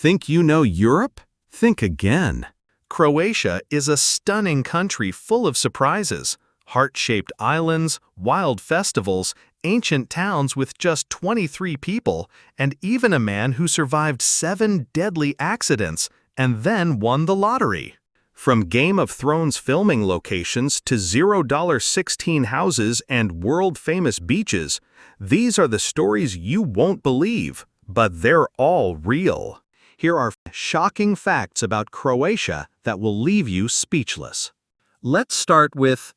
Think you know Europe? Think again. Croatia is a stunning country full of surprises. Heart-shaped islands, wild festivals, ancient towns with just 23 people, and even a man who survived 7 deadly accidents and then won the lottery. From Game of Thrones filming locations to $16 houses and world-famous beaches, these are the stories you won't believe, but they're all real. Here are shocking facts about Croatia that will leave you speechless. Let's start with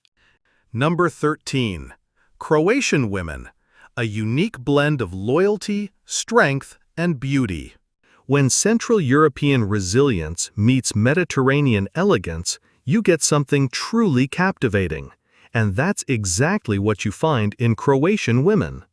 Number 13. Croatian women, a unique blend of loyalty, strength, and beauty. When Central European resilience meets Mediterranean elegance, you get something truly captivating. And that's exactly what you find in Croatian women.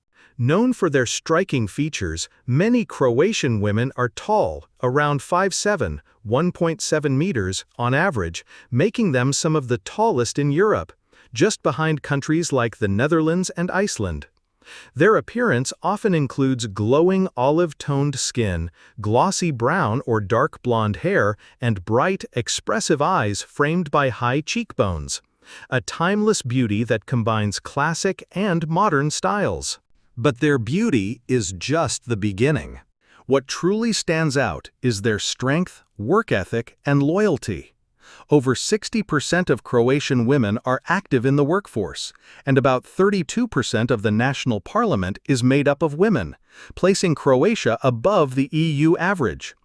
Known for their striking features, many Croatian women are tall, around 5'7", 1.7 meters on average, making them some of the tallest in Europe, just behind countries like the Netherlands and Iceland. Their appearance often includes glowing olive-toned skin, glossy brown or dark blonde hair, and bright, expressive eyes framed by high cheekbones. A timeless beauty that combines classic and modern styles. But their beauty is just the beginning. What truly stands out is their strength, work ethic, and loyalty. Over 60% of Croatian women are active in the workforce, and about 32% of the national parliament is made up of women, placing Croatia above the EU average.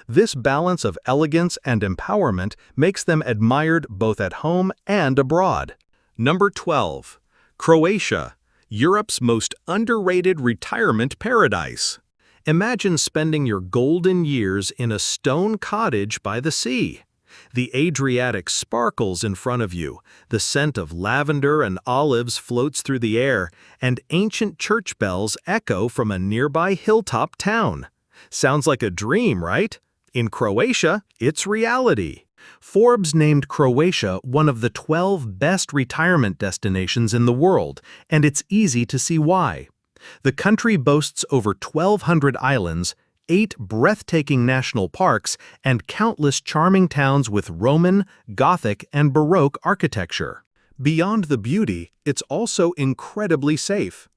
This balance of elegance and empowerment makes them admired both at home and abroad. Number 12. Croatia, Europe's most underrated retirement paradise. Imagine spending your golden years in a stone cottage by the sea. The Adriatic sparkles in front of you, the scent of lavender and olives floats through the air, and ancient church bells echo from a nearby hilltop town. Sounds like a dream, right? In Croatia, it's reality. Forbes named Croatia one of the 12 best retirement destinations in the world, and it's easy to see why. The country boasts over 1,200 islands, 8 breathtaking national parks, and countless charming towns with Roman, Gothic, and Baroque architecture. Beyond the beauty, it's also incredibly safe.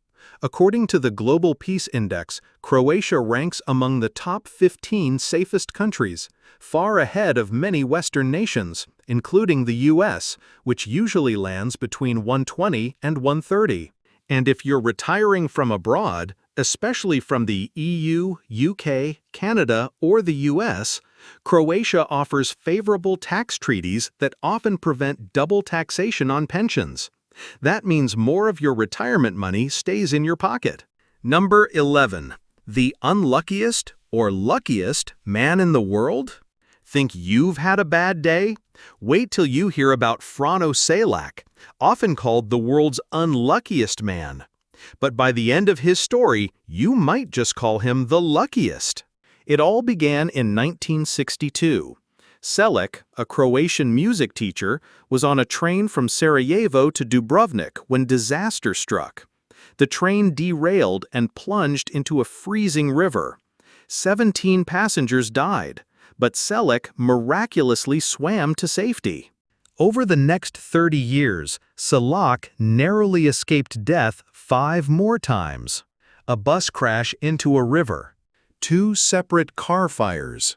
According to the Global Peace Index, Croatia ranks among the top 15 safest countries, far ahead of many Western nations, including the US, which usually lands between 120 and 130. And if you're retiring from abroad, especially from the EU, UK, Canada, or the US, Croatia offers favorable tax treaties that often prevent double taxation on pensions. That means more of your retirement money stays in your pocket. Number 11. The unluckiest or luckiest man in the world? Think you've had a bad day? Wait till you hear about Frano Selak, often called the world's unluckiest man. But by the end of his story, you might just call him the luckiest. It all began in 1962. Selak, a Croatian music teacher, was on a train from Sarajevo to Dubrovnik when disaster struck. The train derailed and plunged into a freezing river. 17 passengers died, but Selak miraculously swam to safety. Over the next 30 years, Selak narrowly escaped death 5 more times. A bus crash into a river. 2 separate car fires.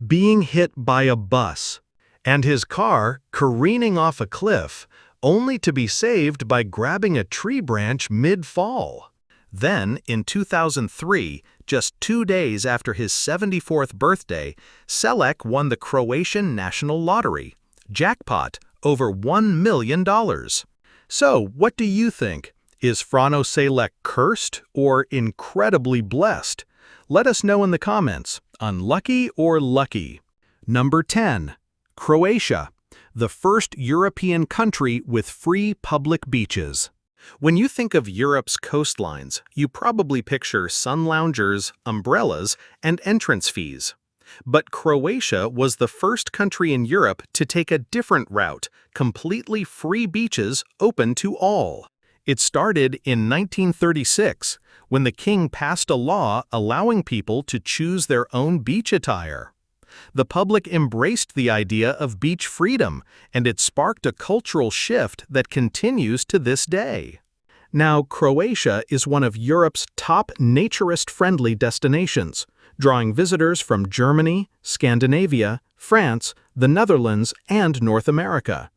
Being hit by a bus. And his car careening off a cliff, only to be saved by grabbing a tree branch mid-fall. Then, in 2003, just 2 days after his 74th birthday, Selak won the Croatian National Lottery. Jackpot, over $1 million. So, what do you think? Is Frano Selak cursed or incredibly blessed? Let us know in the comments, unlucky or lucky. Number 10. Croatia, the first European country with free public beaches. When you think of Europe's coastlines, you probably picture sun loungers, umbrellas, and entrance fees. But Croatia was the first country in Europe to take a different route, completely free beaches open to all. It started in 1936, when the king passed a law allowing people to choose their own beach attire. The public embraced the idea of beach freedom, and it sparked a cultural shift that continues to this day. Now, Croatia is one of Europe's top naturist-friendly destinations, drawing visitors from Germany, Scandinavia, France, the Netherlands, and North America.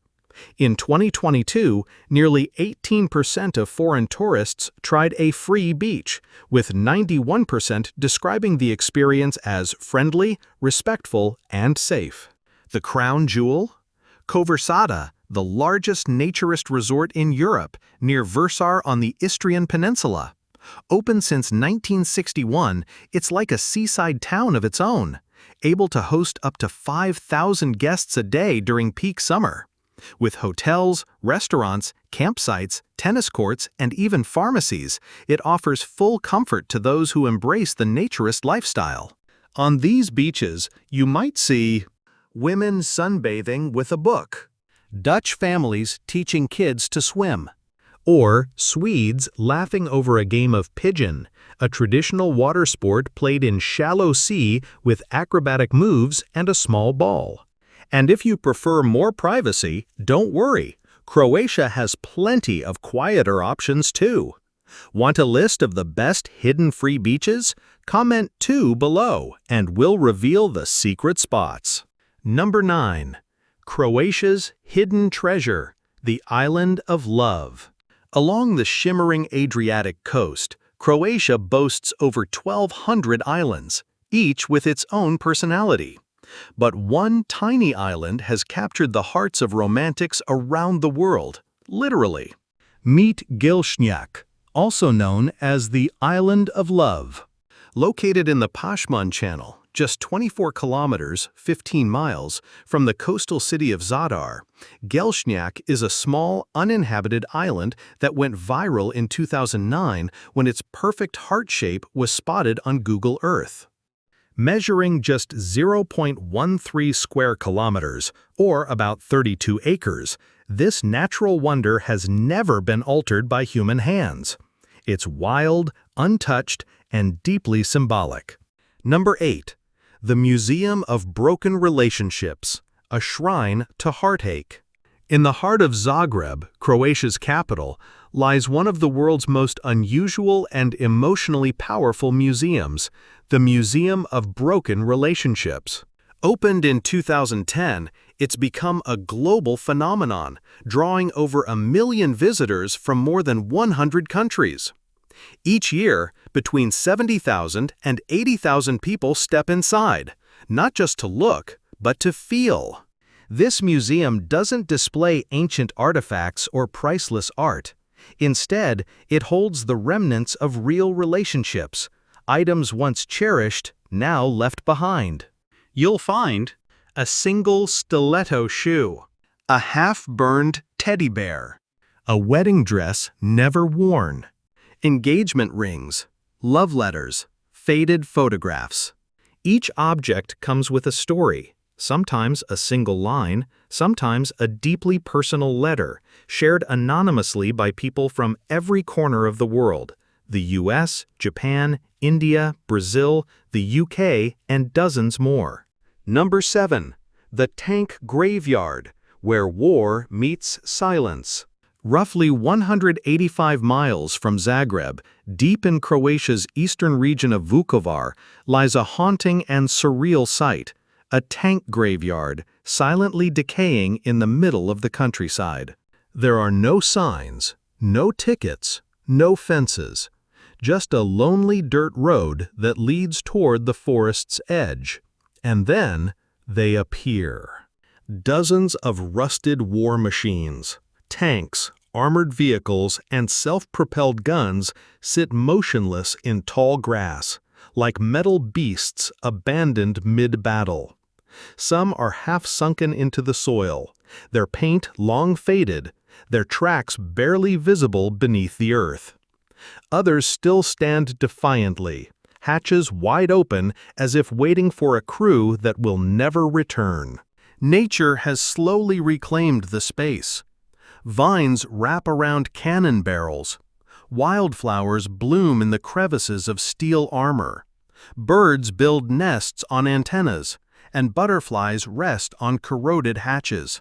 In 2022, nearly 18% of foreign tourists tried a free beach, with 91% describing the experience as friendly, respectful, and safe. The crown jewel? Koversada, the largest naturist resort in Europe, near Versar on the Istrian Peninsula. Open since 1961, it's like a seaside town of its own, able to host up to 5,000 guests a day during peak summer. With hotels, restaurants, campsites, tennis courts, and even pharmacies, it offers full comfort to those who embrace the naturist lifestyle. On these beaches, you might see women sunbathing with a book, Dutch families teaching kids to swim, or Swedes laughing over a game of pigeon, a traditional water sport played in shallow sea with acrobatic moves and a small ball. And if you prefer more privacy, don't worry. Croatia has plenty of quieter options too. Want a list of the best hidden free beaches? Comment 2 below and we'll reveal the secret spots. Number 9. Croatia's hidden treasure, the Island of Love. Along the shimmering Adriatic coast, Croatia boasts over 1,200 islands, each with its own personality. But one tiny island has captured the hearts of romantics around the world, literally. Meet Gelšnjak, also known as the Island of Love. Located in the Pashman Channel, just 24 kilometers, 15 miles, from the coastal city of Zadar, Gelšnjak is a small, uninhabited island that went viral in 2009 when its perfect heart shape was spotted on Google Earth. Measuring just 0.13 square kilometers, or about 32 acres, this natural wonder has never been altered by human hands. It's wild, untouched, and deeply symbolic. Number 8. The Museum of Broken Relationships, a shrine to heartache. In the heart of Zagreb, Croatia's capital, lies one of the world's most unusual and emotionally powerful museums, the Museum of Broken Relationships. Opened in 2010, it's become a global phenomenon, drawing over 1 million visitors from more than 100 countries. Each year, between 70,000 and 80,000 people step inside, not just to look, but to feel. This museum doesn't display ancient artifacts or priceless art. Instead, it holds the remnants of real relationships, items once cherished, now left behind. You'll find a single stiletto shoe, a half-burned teddy bear, a wedding dress never worn, engagement rings, love letters, faded photographs. Each object comes with a story, sometimes a single line, sometimes a deeply personal letter, shared anonymously by people from every corner of the world: the US, Japan, India, Brazil, the UK, and dozens more. Number 7. The Tank Graveyard, where war meets silence. Roughly 185 miles from Zagreb, deep in Croatia's eastern region of Vukovar, lies a haunting and surreal sight, a tank graveyard silently decaying in the middle of the countryside. There are no signs, no tickets, no fences, just a lonely dirt road that leads toward the forest's edge. And then they appear. Dozens of rusted war machines, tanks, armored vehicles, and self-propelled guns sit motionless in tall grass, like metal beasts abandoned mid-battle. Some are half-sunken into the soil, their paint long faded, their tracks barely visible beneath the earth. Others still stand defiantly, hatches wide open as if waiting for a crew that will never return. Nature has slowly reclaimed the space. Vines wrap around cannon barrels. Wildflowers bloom in the crevices of steel armor. Birds build nests on antennas, and butterflies rest on corroded hatches.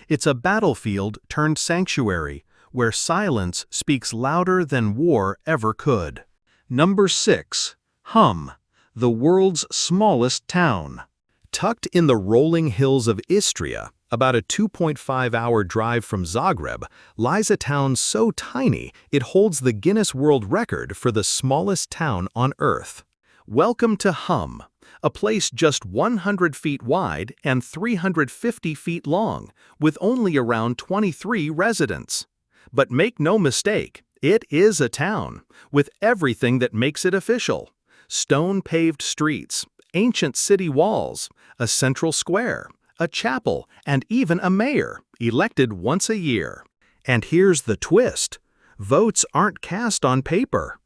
It's a battlefield turned sanctuary, where silence speaks louder than war ever could. Number 6. Hum, the world's smallest town. Tucked in the rolling hills of Istria, about a 2.5-hour drive from Zagreb, lies a town so tiny it holds the Guinness World Record for the smallest town on Earth. Welcome to Hum, a place just 100 feet wide and 350 feet long, with only around 23 residents. But make no mistake, it is a town, with everything that makes it official. Stone-paved streets, ancient city walls, a central square, a chapel, and even a mayor, elected once a year. And here's the twist: votes aren't cast on paper.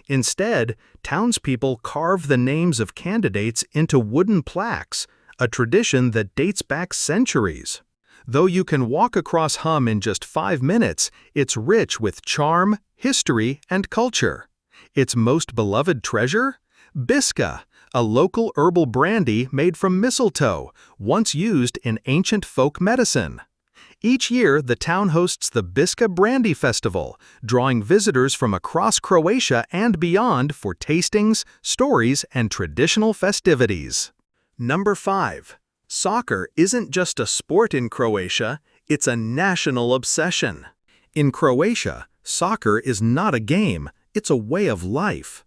Instead, townspeople carve the names of candidates into wooden plaques, a tradition that dates back centuries. Though you can walk across Hum in just 5 minutes, it's rich with charm, history, and culture. Its most beloved treasure? Biska, a local herbal brandy made from mistletoe, once used in ancient folk medicine. Each year, the town hosts the Biska Brandy Festival, drawing visitors from across Croatia and beyond for tastings, stories, and traditional festivities. Number 5. Soccer isn't just a sport in Croatia, it's a national obsession. In Croatia, soccer is not a game, it's a way of life.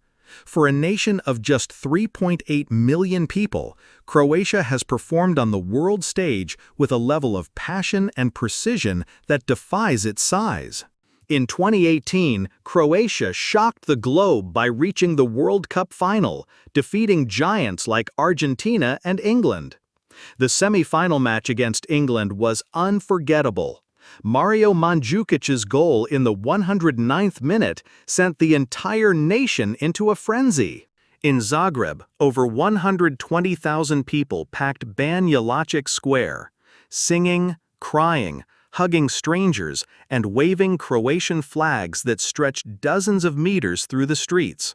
For a nation of just 3.8 million people, Croatia has performed on the world stage with a level of passion and precision that defies its size. In 2018, Croatia shocked the globe by reaching the World Cup final, defeating giants like Argentina and England. The semi-final match against England was unforgettable. Mario Mandžukic's goal in the 109th minute sent the entire nation into a frenzy. In Zagreb, over 120,000 people packed Banja Luka Square, singing, crying, hugging strangers, and waving Croatian flags that stretched dozens of meters through the streets.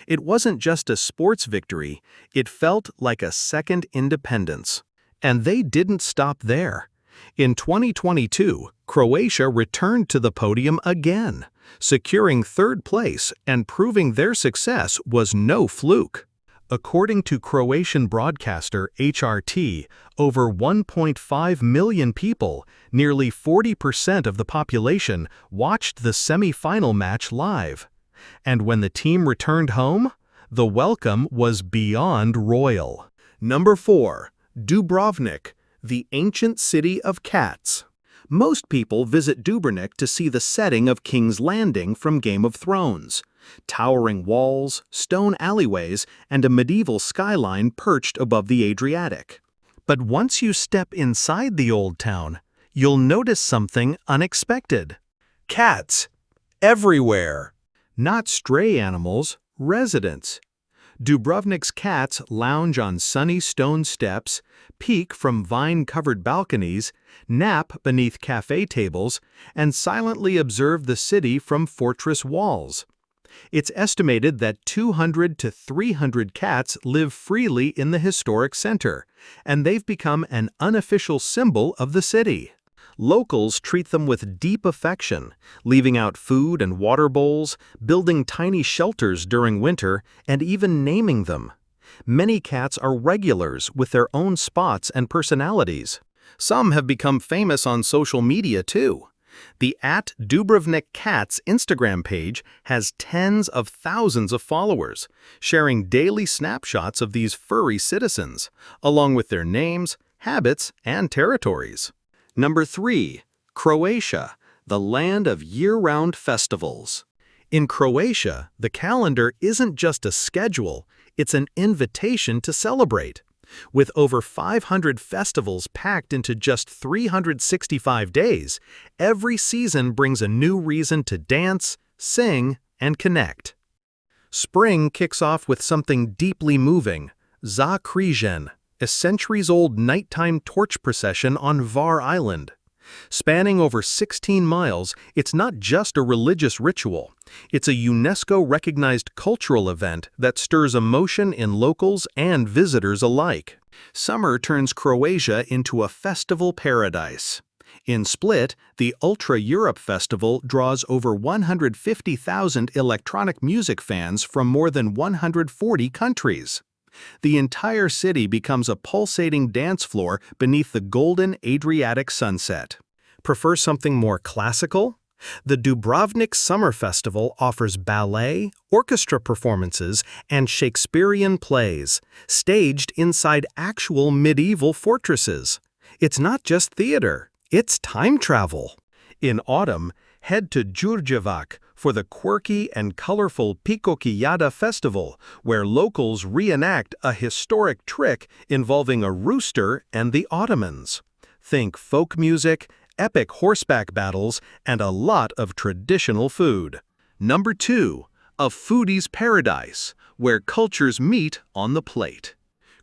It wasn't just a sports victory, it felt like a second independence. And they didn't stop there. In 2022, Croatia returned to the podium again, securing third place and proving their success was no fluke. According to Croatian broadcaster HRT, over 1.5 million people, nearly 40% of the population, watched the semi-final match live. And when the team returned home, the welcome was beyond royal. Number 4. Dubrovnik, the ancient city of cats. Most people visit Dubrovnik to see the setting of King's Landing from Game of Thrones. Towering walls, stone alleyways, and a medieval skyline perched above the Adriatic. But once you step inside the old town, you'll notice something unexpected. Cats. Everywhere. Not stray animals, residents. Dubrovnik's cats lounge on sunny stone steps, peek from vine-covered balconies, nap beneath cafe tables, and silently observe the city from fortress walls. It's estimated that 200 to 300 cats live freely in the historic center, and they've become an unofficial symbol of the city. Locals treat them with deep affection, leaving out food and water bowls, building tiny shelters during winter, and even naming them. Many cats are regulars with their own spots and personalities. Some have become famous on social media too. The @DubrovnikCats Instagram page has tens of thousands of followers, sharing daily snapshots of these furry citizens, along with their names, habits, and territories. Number 3. Croatia, the land of year-round festivals. In Croatia, the calendar isn't just a schedule, it's an invitation to celebrate. With over 500 festivals packed into just 365 days, every season brings a new reason to dance, sing, and connect. Spring kicks off with something deeply moving, Za Križan, a centuries-old nighttime torch procession on Var Island. Spanning over 16 miles, it's not just a religious ritual. It's a UNESCO-recognized cultural event that stirs emotion in locals and visitors alike. Summer turns Croatia into a festival paradise. In Split, the Ultra Europe Festival draws over 150,000 electronic music fans from more than 140 countries. The entire city becomes a pulsating dance floor beneath the golden Adriatic sunset. Prefer something more classical? The Dubrovnik Summer Festival offers ballet, orchestra performances, and Shakespearean plays, staged inside actual medieval fortresses. It's not just theater, it's time travel. In autumn, head to Đurđevac for the quirky and colorful Pikokijada Festival, where locals reenact a historic trick involving a rooster and the Ottomans. Think folk music, epic horseback battles, and a lot of traditional food. Number 2. A foodie's paradise, where cultures meet on the plate.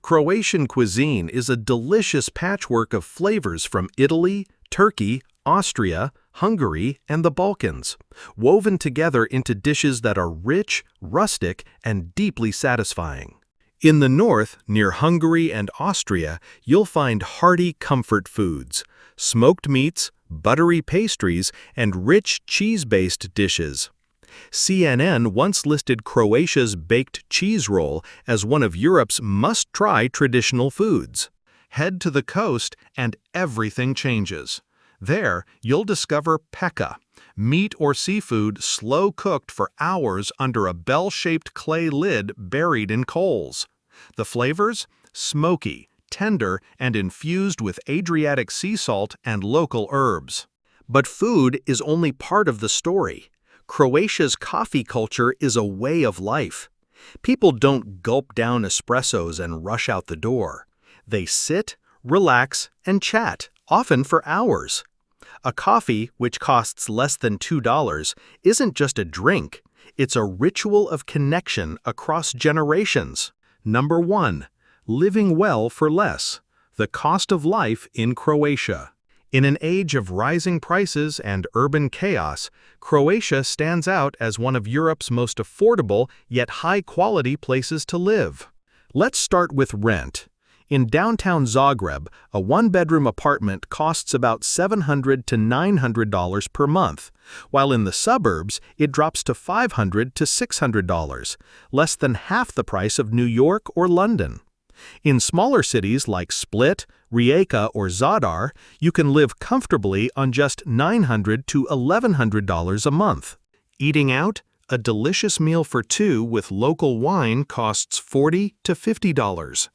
Croatian cuisine is a delicious patchwork of flavors from Italy, Turkey, Austria, Hungary, and the Balkans, woven together into dishes that are rich, rustic, and deeply satisfying. In the north, near Hungary and Austria, you'll find hearty comfort foods, smoked meats, buttery pastries, and rich cheese-based dishes. CNN once listed Croatia's baked cheese roll as one of Europe's must-try traditional foods. Head to the coast and everything changes. There, you'll discover peka, meat or seafood slow-cooked for hours under a bell-shaped clay lid buried in coals. The flavors? Smoky, tender, and infused with Adriatic sea salt and local herbs. But food is only part of the story. Croatia's coffee culture is a way of life. People don't gulp down espressos and rush out the door. They sit, relax, and chat, often for hours. A coffee, which costs less than $2, isn't just a drink. It's a ritual of connection across generations. Number 1. Living well for less. The cost of life in Croatia. In an age of rising prices and urban chaos, Croatia stands out as one of Europe's most affordable yet high-quality places to live. Let's start with rent. In downtown Zagreb, a one-bedroom apartment costs about $700 to $900 per month, while in the suburbs it drops to $500 to $600, less than half the price of New York or London. In smaller cities like Split, Rijeka, or Zadar, you can live comfortably on just $900 to $1,100 a month. Eating out? A delicious meal for two with local wine costs $40 to $50.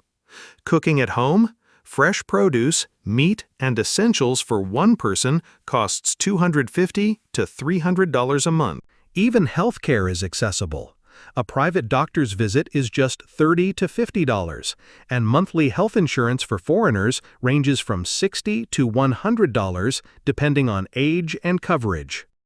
Cooking at home? Fresh produce, meat, and essentials for one person costs $250 to $300 a month. Even healthcare is accessible. A private doctor's visit is just $30 to $50, and monthly health insurance for foreigners ranges from $60 to $100 depending on age and coverage.